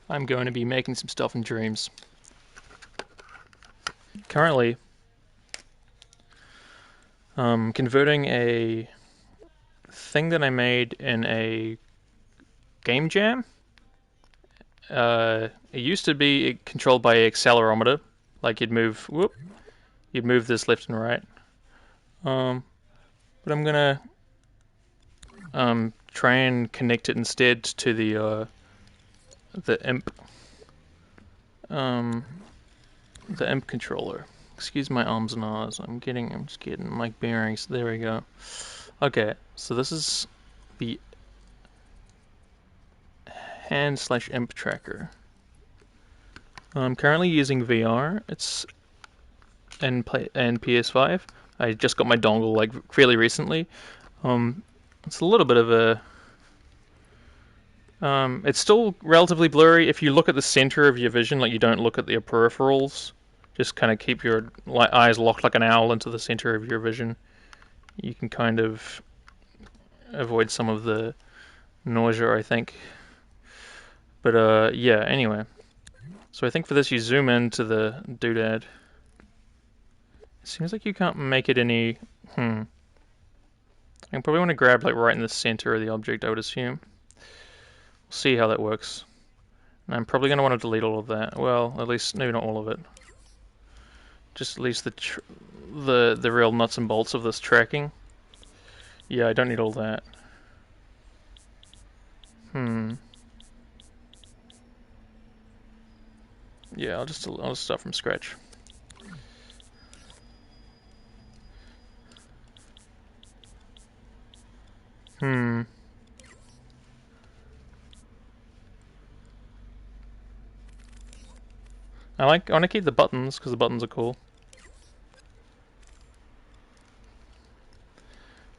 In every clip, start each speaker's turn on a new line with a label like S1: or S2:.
S1: I'm going to be making some stuff in Dreams. Currently, converting a thing that I made in a game jam. It used to be controlled by an accelerometer, like you'd move this left and right. Um, but I'm gonna try and connect it instead to the um the imp controller. Excuse my arms and ahs. I'm just getting my bearings. There we go. Okay, so this is the hand/imp tracker. I'm currently using VR. It's in PS5. I just got my dongle like fairly recently. Um, it's a little bit of a it's still relatively blurry. If you look at the center of your vision, like you don't look at your peripherals, just kind of keep your eyes locked like an owl into the center of your vision. You can kind of avoid some of the nausea, I think. But yeah. Anyway, so I think for this you zoom into the doodad. It seems like you can't make it any. I probably want to grab like right in the center of the object, I would assume. We'll see how that works. And I'm probably going to want to delete all of that. Well, at least maybe not all of it. Just at least the real nuts and bolts of this tracking. Yeah, I don't need all that. Yeah, I'll just start from scratch. I want to keep the buttons because the buttons are cool.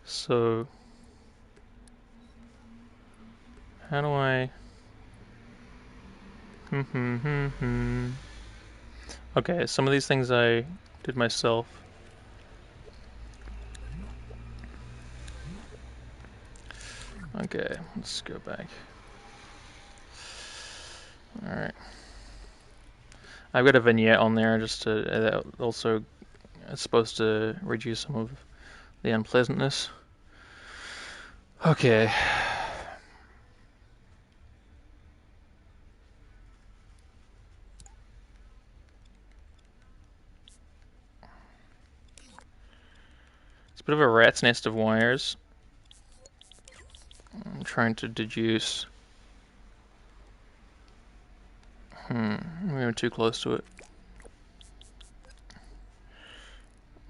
S1: So how do I? Okay, some of these things I did myself. Okay, let's go back. Alright. I've got a vignette on there just to that also it's supposed to reduce some of the unpleasantness. Okay. It's a bit of a rat's nest of wires. I'm trying to deduce. We were too close to it.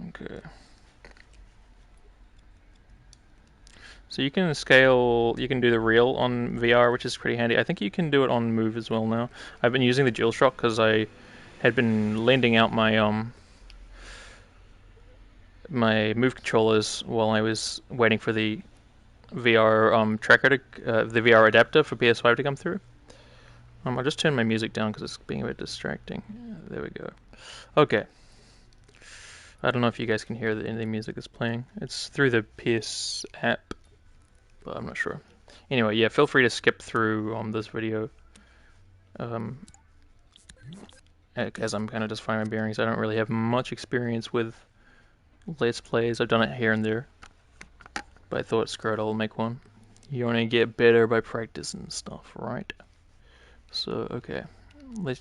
S1: Okay. So you can scale, you can do the reel on VR, which is pretty handy. I think you can do it on Move as well now. I've been using the DualShock because I had been lending out my Move controllers while I was waiting for the VR tracker the VR adapter for PS5 to come through. I'll just turn my music down because it's being a bit distracting. There we go. Okay. I don't know if you guys can hear the music that's playing. It's through the PS app, but I'm not sure. Anyway, yeah, feel free to skip through this video. As I'm kind of just finding my bearings. I don't really have much experience with Let's Plays. I've done it here and there, but I thought, screw it, I'll make one. You only get better by practice and stuff, right? So, okay.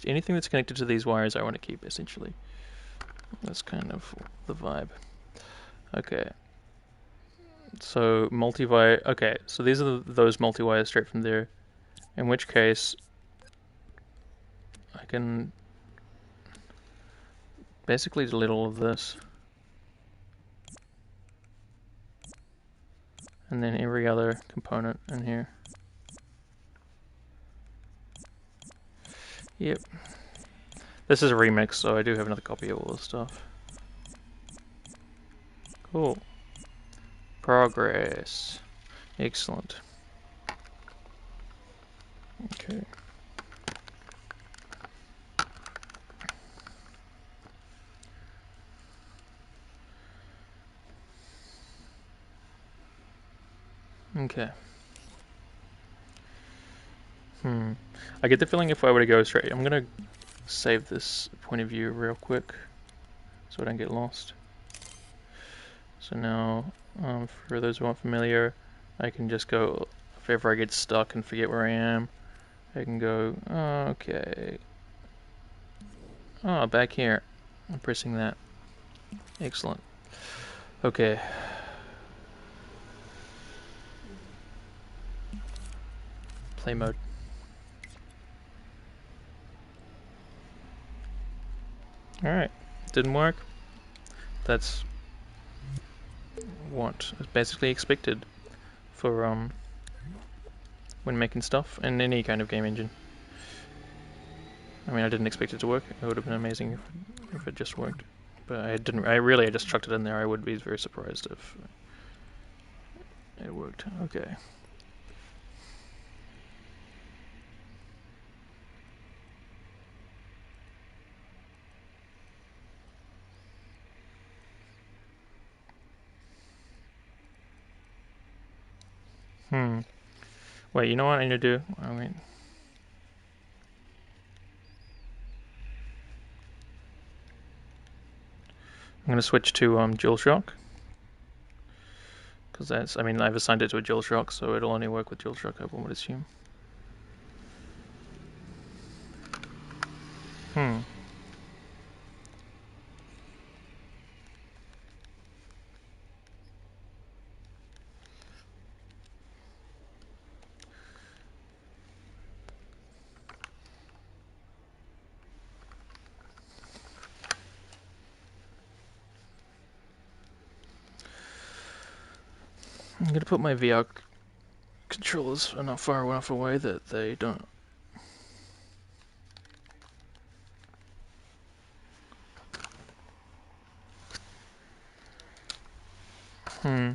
S1: Anything that's connected to these wires I want to keep, essentially. That's kind of the vibe. Okay. So, multi-wire... Okay, so these are those multi-wires straight from there. In which case, I can basically delete all of this. And then every other component in here. Yep. This is a remix, so I do have another copy of all this stuff. Cool. Progress. Excellent. Okay. Okay. I get the feeling if I were to go straight, I'm gonna save this point of view real quick so I don't get lost. So now, for those who aren't familiar, I can just go, if ever I get stuck and forget where I am, I can go, okay, back here. I'm pressing that. Excellent. Okay. Play mode. Alright. Didn't work. That's what is basically expected for when making stuff in any kind of game engine. I mean, I didn't expect it to work. It would have been amazing if it just worked. But I didn't. I just chucked it in there. I would be very surprised if it worked. Okay. Wait, you know what I need to do? I mean, I'm gonna switch to DualShock because that's. I mean, I've assigned it to a DualShock, so it'll only work with DualShock. I would assume. Hmm. I'm gonna put my VR controllers enough far enough away that they don't. Hmm.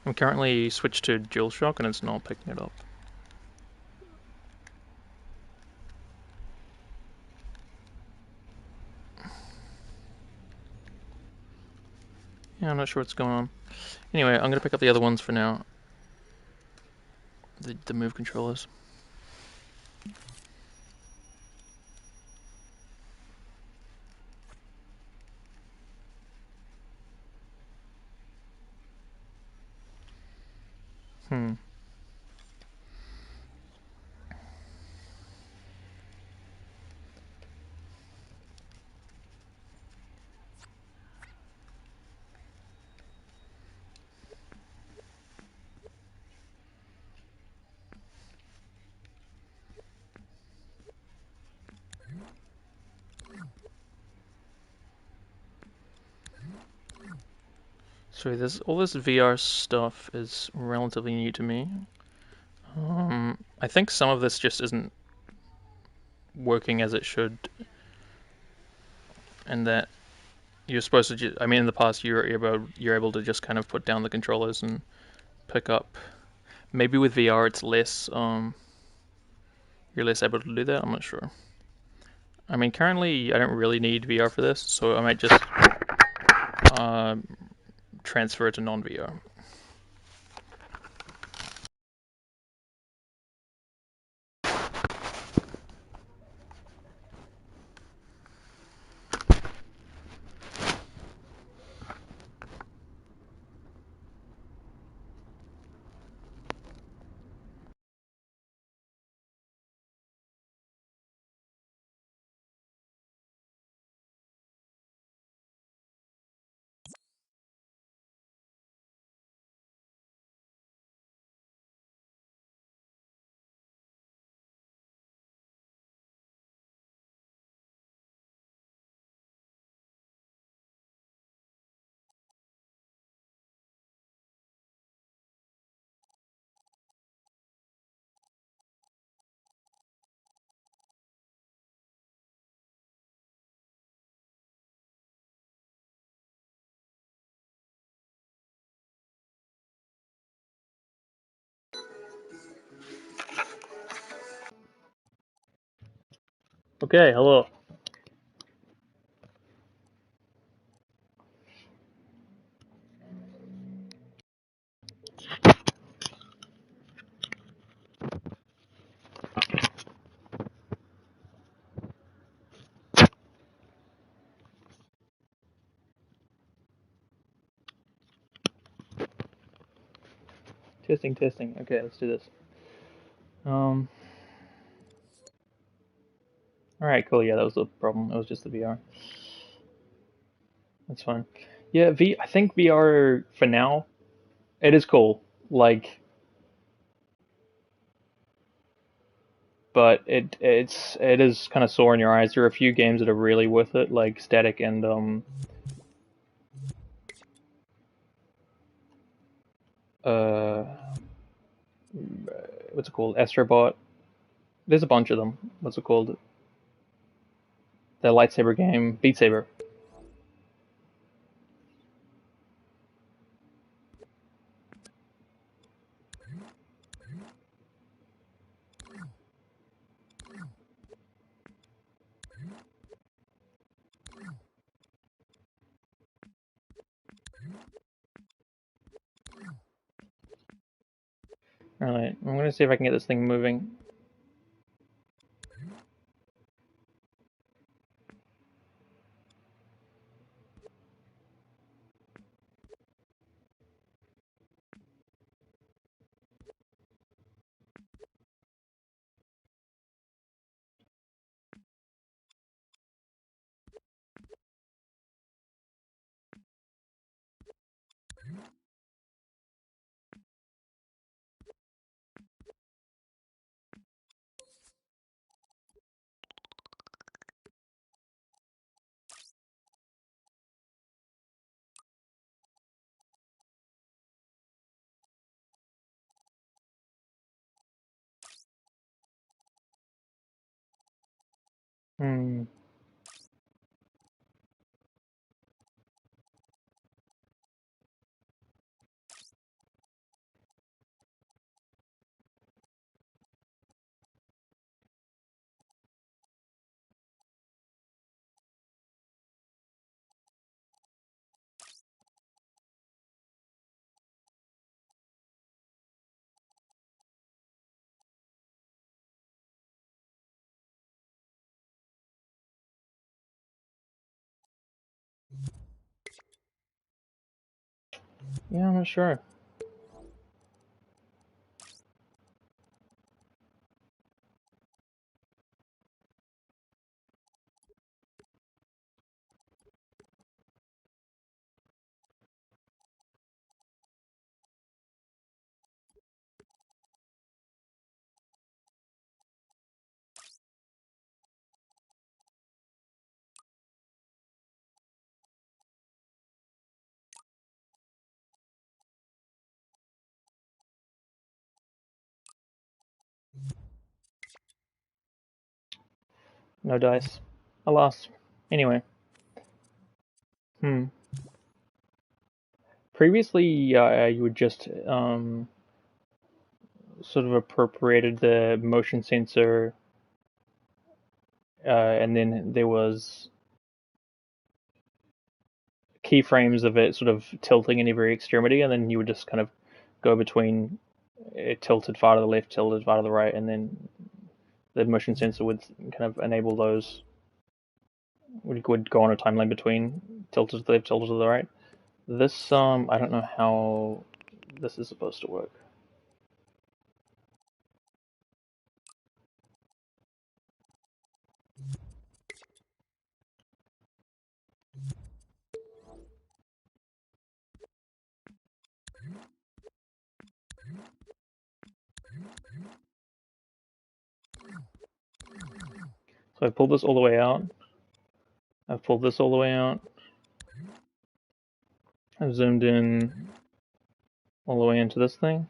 S1: I'm currently switched to DualShock and it's not picking it up. Yeah, I'm not sure what's going on. Anyway, I'm gonna pick up the other ones for now. The Move controllers. Hmm. So all this VR stuff is relatively new to me. I think some of this just isn't working as it should, and that you're supposed to. I mean, in the past, you're able to just kind of put down the controllers and pick up. Maybe with VR, it's less. You're less able to do that. I'm not sure. I mean, currently, I don't really need VR for this, so I might just um, transfer it to non-VR. Okay, hello. Testing, testing. Okay, let's do this. Um. All right, cool. Yeah, that was the problem. It was just the VR. That's fine. Yeah, I think VR for now it is cool. Like, but it is kind of sore in your eyes. There are a few games that are really worth it, like Static and uh what's it called? Astrobot. There's a bunch of them. What's it called? The lightsaber game, Beat Saber. All right, I'm gonna see if I can get this thing moving. Hmm. Yeah, I'm not sure. No dice. Alas. Anyway. Hmm. Previously, you would just sort of appropriated the motion sensor, and then there was keyframes of it sort of tilting in every extremity, and then you would just kind of go between it tilted far to the left, tilted far to the right, and then the motion sensor would kind of enable those. Would go on a timeline between tilted to the left, tilted to the right. This I don't know how this is supposed to work. So I pulled this all the way out. I've pulled this all the way out. I've zoomed in all the way into this thing.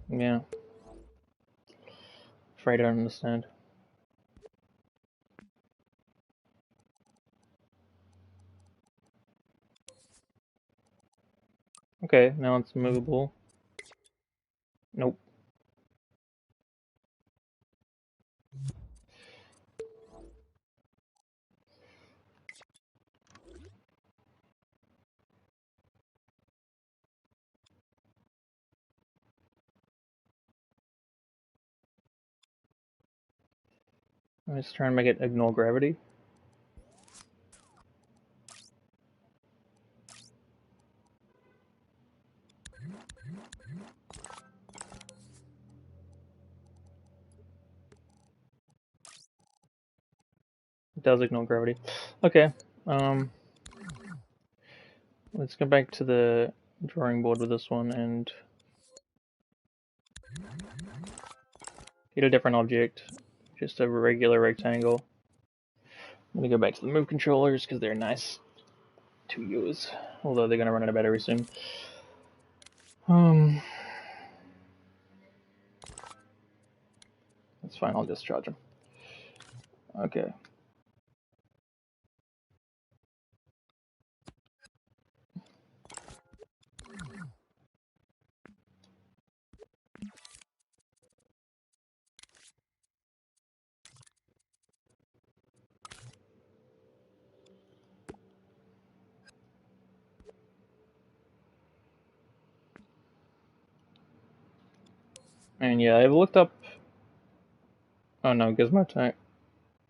S1: Yeah, afraid I don't understand. Okay, now it's movable. Nope. I'm just trying to make it ignore gravity. It does ignore gravity. Okay. Let's go back to the drawing board with this one and get a different object. Just a regular rectangle. I'm gonna go back to the move controllers because they're nice to use. Although they're gonna run out of battery soon. That's fine, I'll just charge them. Okay. And yeah, I've looked up. Oh no, Gizmo Tech.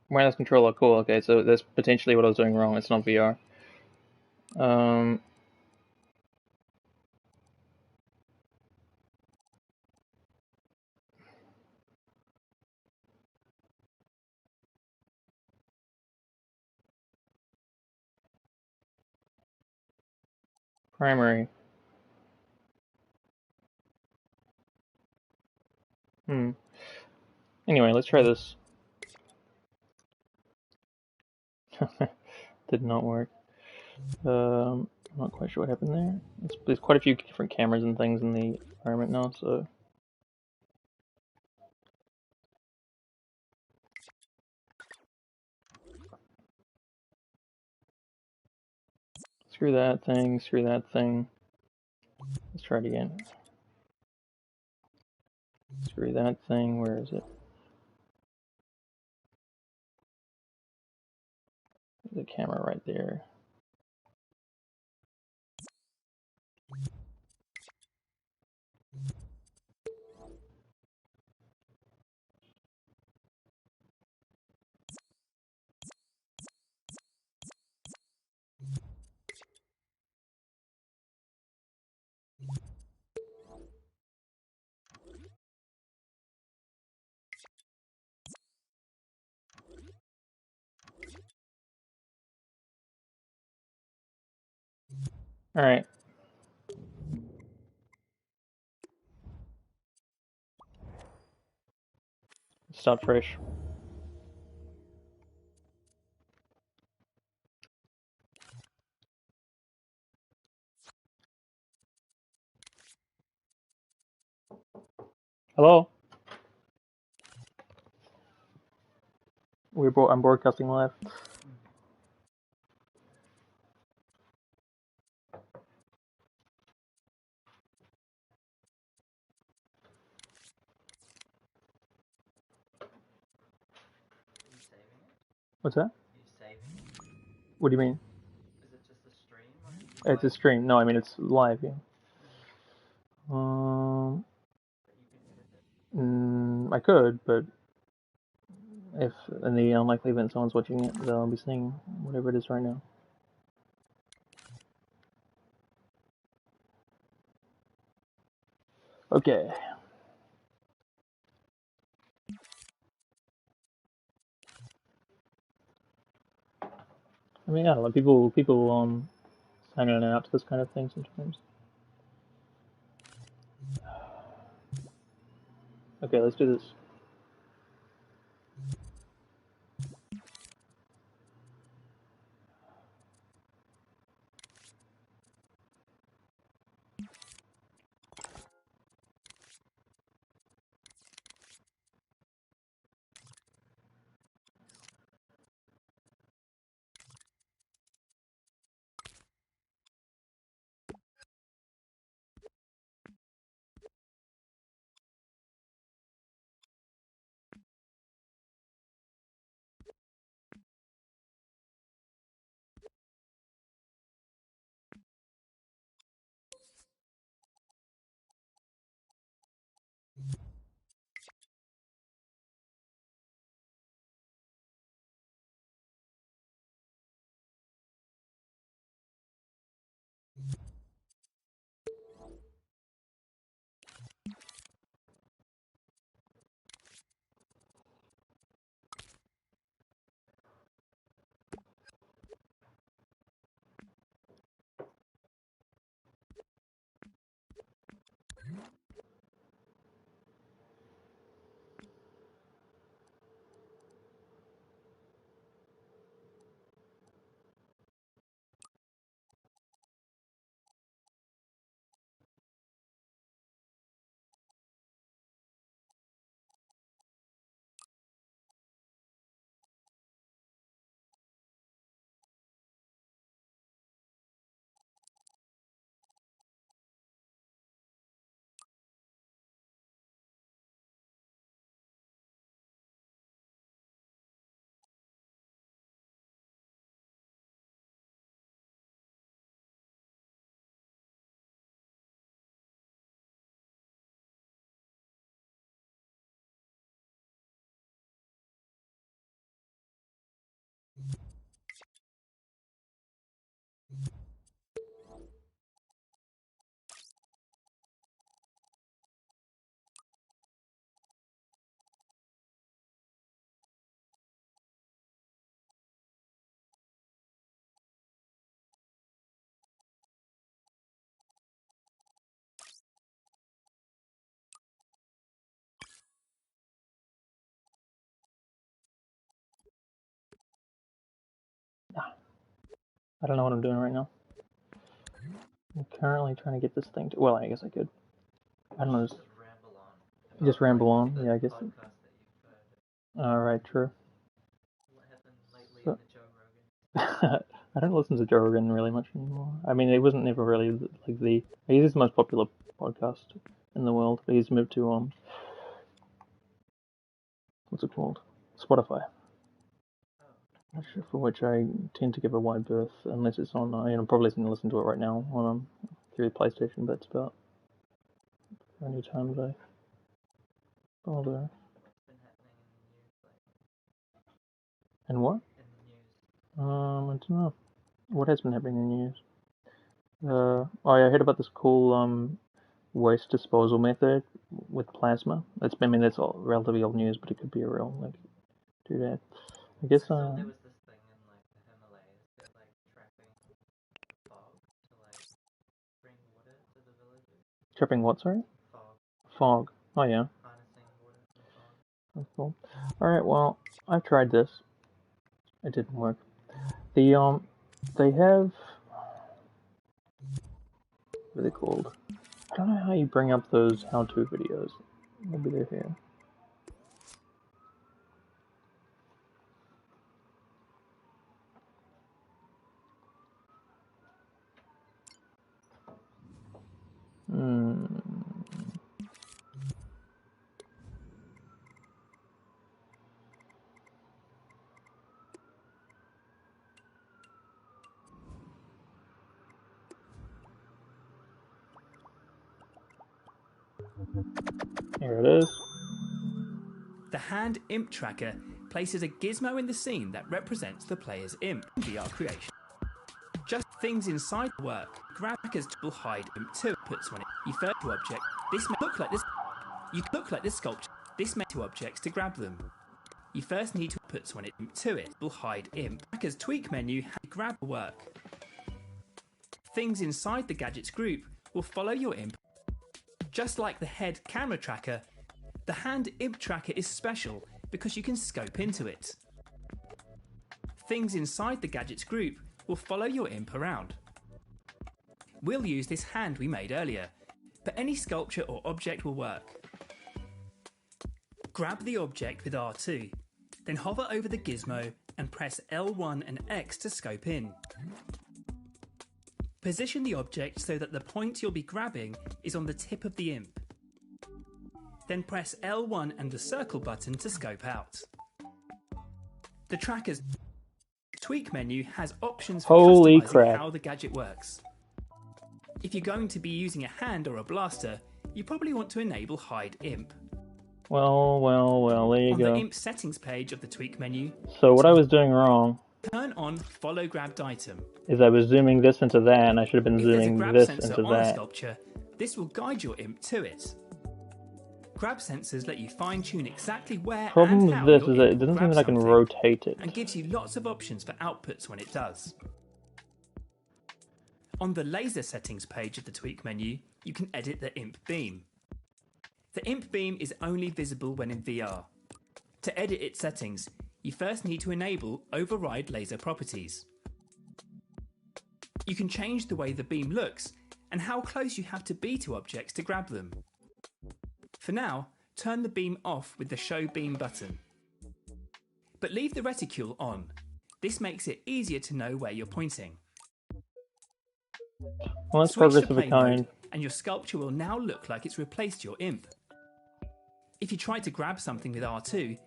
S1: Wireless controller, cool. Okay, so that's potentially what I was doing wrong. It's not VR. Um, primary. Anyway, let's try this. Did not work. I'm not quite sure what happened there. There's quite a few different cameras and things in the environment now, so. Screw that thing, screw that thing. Let's try it again. Screw that thing, where is it? There's a camera right there. Alright. Start fresh. Hello? I'm broadcasting live. What's that? What do you mean? It's a stream. No, I mean it's live. Yeah. I could, but if in the unlikely event someone's watching it, they'll be seeing whatever it is right now. Okay. I mean, I don't know. People sign in and out to this kind of thing sometimes. Okay, let's do this. I don't know what I'm doing right now. I'm currently trying to get this thing to... Well, I guess I could. I don't know. Just ramble on. Yeah, I guess. Alright, true. So, I don't listen to Joe Rogan really much anymore. I mean, it wasn't never really like the... He's the most popular podcast in the world. But he's moved to, what's it called? Spotify. For which I tend to give a wide berth, unless it's on, I'm probably going to listen to it right now on through the PlayStation, but it's about the only times I bother. And what? I don't know. What has been happening in the news? Oh yeah, I heard about this cool waste disposal method with plasma. I mean, that's all relatively old news, but it could be a real, like, do that. I guess,
S2: there was this thing in, like, the Himalayas that, like, trapping fog to, like, bring water to the villages.
S1: Trapping what, sorry? Fog. Oh yeah.
S2: Harnessing water from fog.
S1: That's cool. Alright, well, I've tried this. It didn't work. They have... What are they called? I don't know how you bring up those how-to videos. Maybe they're here. Here it is.
S3: The hand imp tracker places a gizmo in the scene that represents the player's imp VR creation. Just things inside work. Trackers will hide imp 2 puts on it. You first to object. This may look like this. You look like this sculpture. This may two objects to grab them. You first need to put on it imp to it. Will hide imp. Tracker's tweak menu grab work. Things inside the gadgets group will follow your imp. Just like the head camera tracker, the hand imp tracker is special because you can scope into it. Things inside the gadgets group will follow your imp around. We'll use this hand we made earlier, but any sculpture or object will work. Grab the object with R2, then hover over the gizmo and press L1 and X to scope in. Position the object so that the point you'll be grabbing is on the tip of the imp. Then press L1 and the circle button to scope out. The tracker's tweak menu has options for customizing how the gadget works. If you're going to be using a hand or a blaster, you probably want to enable hide imp.
S1: Well, there you go.
S3: On the imp settings page of the tweak menu.
S1: So what I was doing wrong
S3: Turn on follow grabbed item.
S1: is I was zooming this into that, and I should have been
S3: If there's a
S1: zooming
S3: grab
S1: this
S3: sensor
S1: into
S3: on a
S1: that.
S3: sculpture, this will guide your imp to it. Grab sensors let you fine-tune exactly where
S1: Problem
S3: and
S1: with
S3: how
S1: this
S3: your
S1: is that it
S3: imp will
S1: doesn't seem
S3: grab
S1: that I can
S3: something,
S1: rotate it.
S3: and gives you lots of options for outputs when it does. On the laser settings page of the tweak menu, you can edit the imp beam. The imp beam is only visible when in VR. To edit its settings, you first need to enable override laser properties. You can change the way the beam looks and how close you have to be to objects to grab them. For now, turn the beam off with the show beam button. But leave the reticule on. This makes it easier to know where you're pointing.
S1: Well, that's
S3: Switch
S1: progress
S3: to
S1: of a
S3: play
S1: kind.
S3: mode and your sculpture will now look like it's replaced your imp. If you try to grab something with R2,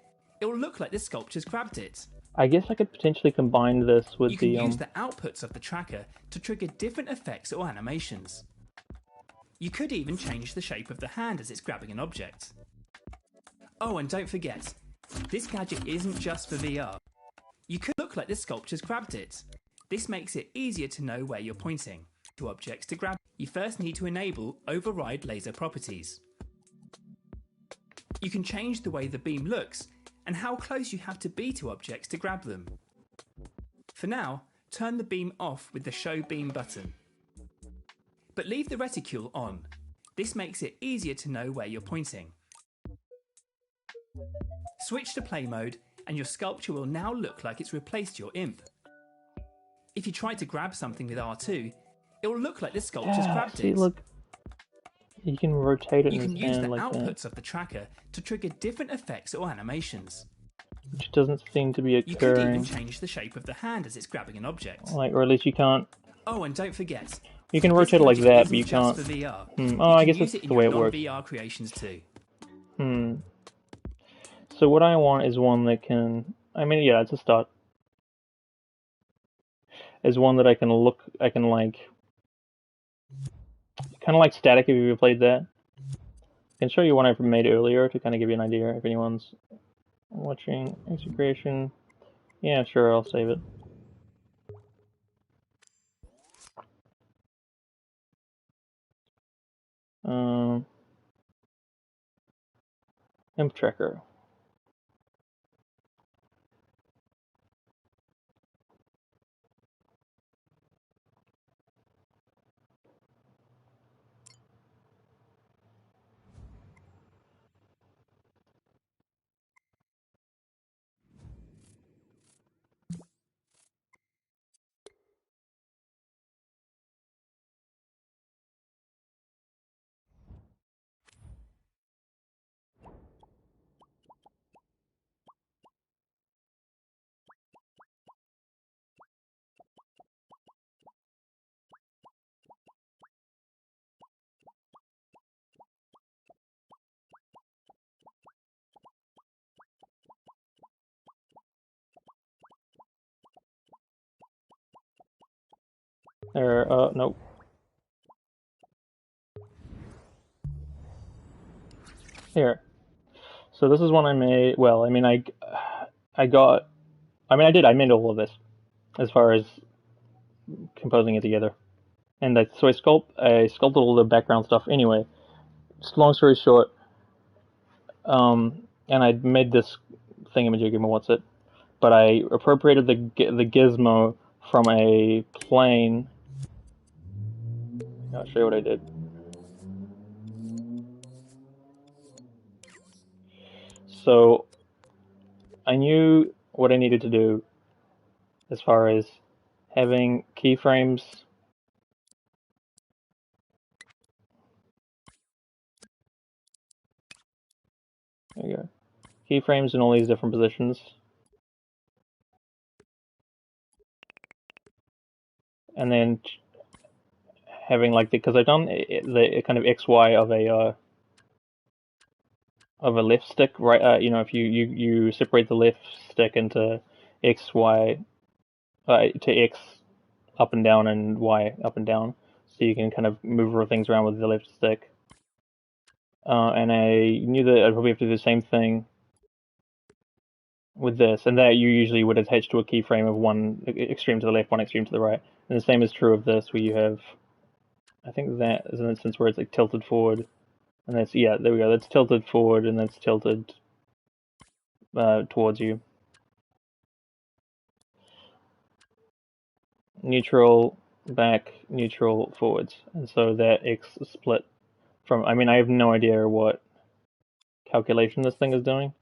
S3: it will look like the sculpture's grabbed it.
S1: I guess I could potentially combine this with
S3: You can
S1: the
S3: use the outputs of the tracker to trigger different effects or animations. You could even change the shape of the hand as it's grabbing an object. Oh, and don't forget, this gadget isn't just for VR. You could look like the sculpture's grabbed it. This makes it easier to know where you're pointing. To objects to grab, you first need to enable override laser properties. You can change the way the beam looks and how close you have to be to objects to grab them. For now, turn the beam off with the show beam button. But leave the reticule on. This makes it easier to know where you're pointing. Switch to play mode and your sculpture will now look like it's replaced your imp. If you try to grab something with R2, it will look like the sculpture's grabbed
S1: see,
S3: it.
S1: look, you can rotate it
S3: You
S1: in
S3: can
S1: his
S3: use the
S1: hand like
S3: outputs
S1: that,
S3: of the tracker to trigger different effects or animations.
S1: which doesn't seem to be
S3: You could even
S1: occurring.
S3: change the shape of the hand as it's grabbing an object.
S1: Like, or at least you can't.
S3: Oh, and don't forget,
S1: You can
S3: this
S1: rotate it like
S3: gadget
S1: that, but
S3: isn't
S1: you
S3: just
S1: can't.
S3: for VR.
S1: Oh,
S3: You
S1: I
S3: can
S1: guess
S3: use
S1: that's
S3: it in
S1: the
S3: your
S1: way it works.
S3: non-VR creations too.
S1: So what I want is one that can. I mean, yeah, it's a start. Is one that I can look. I can like. Kind of like Static. If you've ever played that, I can show you one I made earlier to kind of give you an idea if anyone's watching. Exit creation. Yeah, sure, I'll save it. Imp tracker. There, nope. Here. So this is one I made. Well, I mean, I got. I mean, I did. I made all of this, as far as composing it together. And so I sculpted all the background stuff. Anyway, long story short, and I made this thingamajiggy, what's it? But I appropriated the gizmo from a plane. I'll show you what I did. So I knew what I needed to do as far as having keyframes. There you go. Keyframes in all these different positions. And then having like because I've done the kind of XY of a left stick, right? You know, if you separate the left stick into X, Y, to X up and down and Y up and down, so you can kind of move things around with the left stick. And I knew that I'd probably have to do the same thing with this, and that you usually would attach to a keyframe of one extreme to the left, one extreme to the right. And the same is true of this, where you have, I think that is an instance where it's like tilted forward, and that's, yeah, there we go. That's tilted forward, and that's tilted towards you. Neutral, back, neutral, forwards. And so that X split from, I mean, I have no idea what calculation this thing is doing.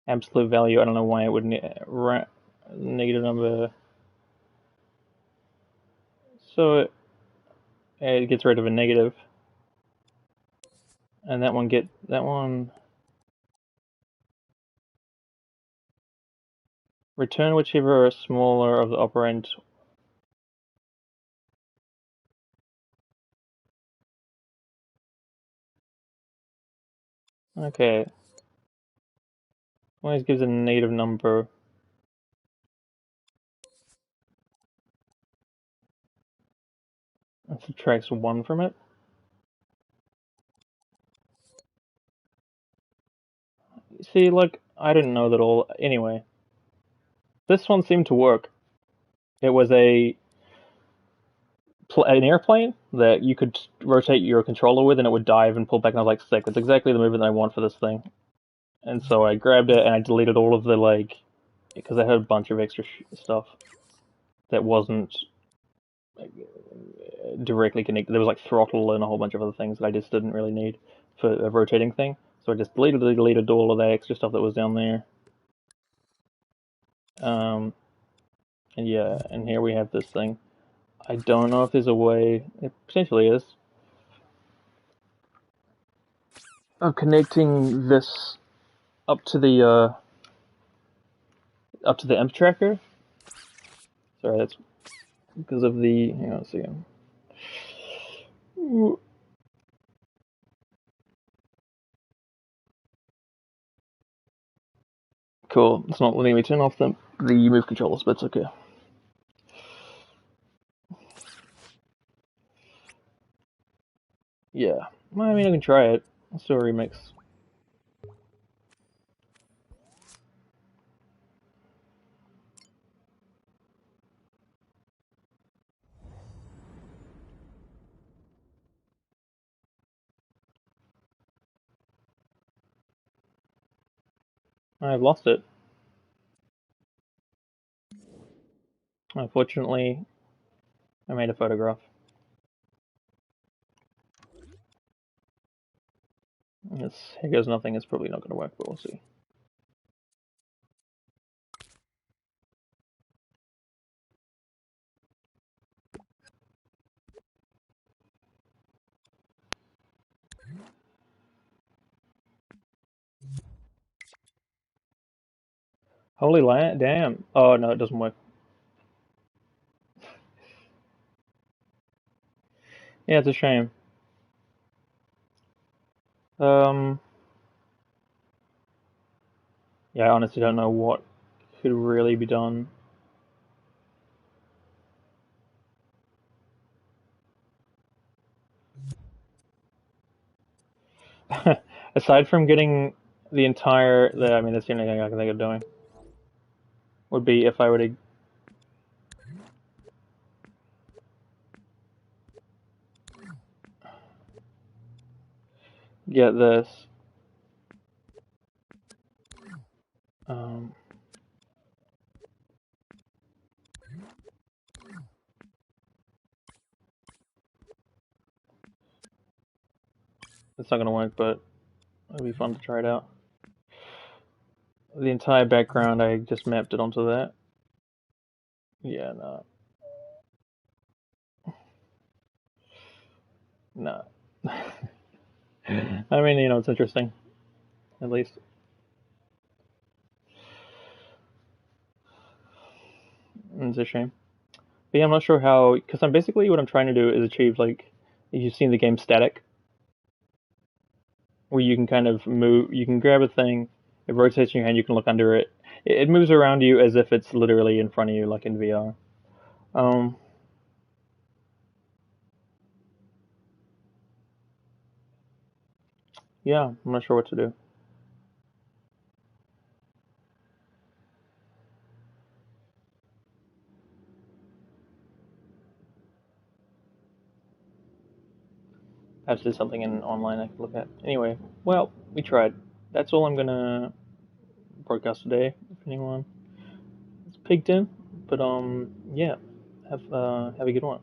S1: Absolute value, I don't know why it would negative number. So it gets rid of a negative. And that one return whichever are smaller of the operand. Okay. Always gives a negative number. And subtracts 1 from it. See, like, I didn't know that all. Anyway, this one seemed to work. It was an airplane that you could rotate your controller with, and it would dive and pull back. And I was like, sick. That's exactly the movement that I want for this thing. And so I grabbed it and I deleted all of the like, because I had a bunch of extra stuff that wasn't directly connected. There was like throttle and a whole bunch of other things that I just didn't really need for a rotating thing. So I just deleted all of that extra stuff that was down there. And yeah, and here we have this thing. I don't know if there's a way, it potentially is, of connecting this up to the imp tracker. Sorry, that's because of the. Hang on a second. Cool. It's not letting me turn off the move controllers, but it's okay. Yeah. Well, I mean, I can try it. Let's do a remix. I've lost it. Unfortunately, I made a photograph. Here goes nothing. It's probably not going to work, but we'll see. Holy land, damn. Oh no, it doesn't work. Yeah, it's a shame. Um, yeah, I honestly don't know what could really be done. Aside from getting the entire, I mean, that's the only thing I can think of doing. Would be if I were to get this. Um, it's not gonna work, but it'd be fun to try it out. The entire background, I just mapped it onto that. Yeah, no, no. I mean, it's interesting, at least. It's a shame. But yeah, I'm not sure how, because I'm basically what I'm trying to do is achieve, like, if you've seen the game Static, where you can kind of move, you can grab a thing, it rotates in your hand, you can look under it. It moves around you as if it's literally in front of you, like in VR. Um, yeah, I'm not sure what to do. Perhaps there's something in online I could look at. Anyway, well, we tried. That's all I'm gonna broadcast today. If anyone is picked in, but yeah, have a good one.